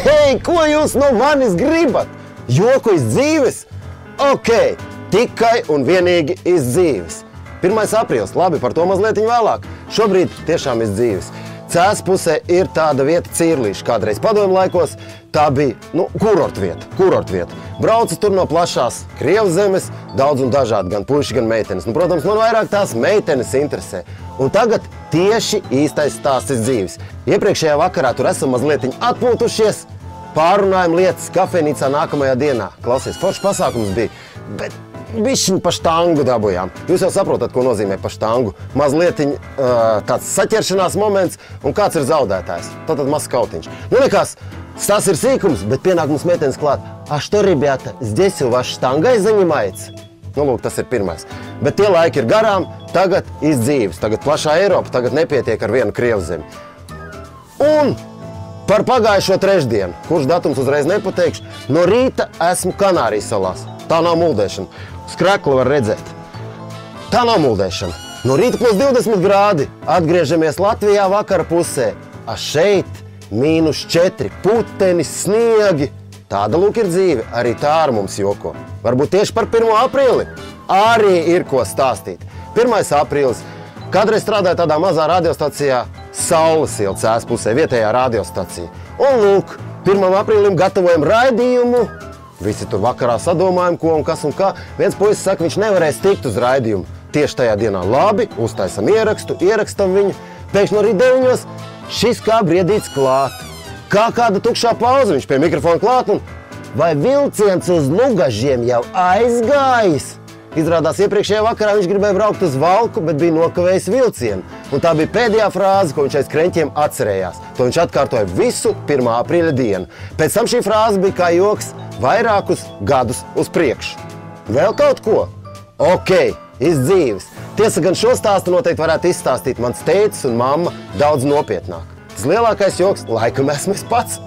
Hei, ko jūs no manis gribat? Joku iz dzīves? Ok, tikai un vienīgi iz dzīves. 1. aprīlis, labi, par to mazliet vēlāk. Šobrīd tiešām iz dzīves. Cēs pusē ir tāda vieta Cirlīša. Kādreiz padomju laikos tā bija, kurortvieta. Braucu tur no plašās Krievas zemes, daudz un dažādi, gan puiši, gan meitenes. Protams, man vairāk tās meitenes interesē. Un tagad tieši īstais stāsts iz dzīves. Iepriekšējā vakarā tur esam mazliet atpūtušies, pārunājam lietas kafejnīcā nākamajā dienā. Klausies, foršs pasākums bija, bet bišķiņ pa štangu dabujām. Jūs jau saprotat, ko nozīmē pa štangu. Mazlietiņ tāds saķeršanās moments, un kāds ir zaudētājs. Tātad mazs kautiņš. Nekas, tas ir sīkums, bet pienāk mums meitenes klāt. A što, rебята, здесь у вас штангой занимается? Lūk, tas ir pirmais. Bet tie laiki ir garām, tagad iz dzīves. Tagad plašā Eiropa, tagad nepietiek ar vienu Krievzemi. Un par pagājušo trešdienu, kurš datums uzreiz nepateikšu, no rīta esmu Kanārijas salās. Tā nav muldēšana. Skreklu var redzēt. Tā nav muldēšana. No rīta plus 20 grādi. Atgriežamies Latvijā vakara pusē. A šeit -4, putenis, sniegi. Tāda lūk ir dzīve. Arī tā ar mums joko. Varbūt tieši par 1. aprīli arī ir ko stāstīt. 1. aprīlis. Kādreiz strādāju tādā mazā radiostacijā Saules iela Cēs pusē, vietējā radiostacija. Un lūk, 1. aprīlim gatavojam raidījumu. Visi tur vakarā sadomājam, ko un kas un kā. Viens puisis saka, viņš nevarēs tikt uz raidījumu tieši tajā dienā. Labi, uztaisam ierakstu, ierakstam viņu. Pēkšņi no rīta 9 šis kā briedīts klāt. Kā kāda tukšā pauze, viņš pie mikrofona klāt un vai vilciens uz Lugažiem jau aizgājis? Izrādās iepriekšējā vakarā viņš gribēja braukt uz Valku, bet bija nokavējis vilcienu. Un tā bija pēdējā frāze, ko viņš aiz kreņķiem atcerējās. To viņš atkārtoja visu 1. aprīļa dienu. Pēc tam šī frāze bija kā joks vairākus gadus uz priekšu. Vēl kaut ko? Ok, iz dzīves. Tiesa gan šo stāstu noteikti varētu izstāstīt mans tētis un mamma daudz nopietnāk. Tas lielākais joks laikam esmu es pats.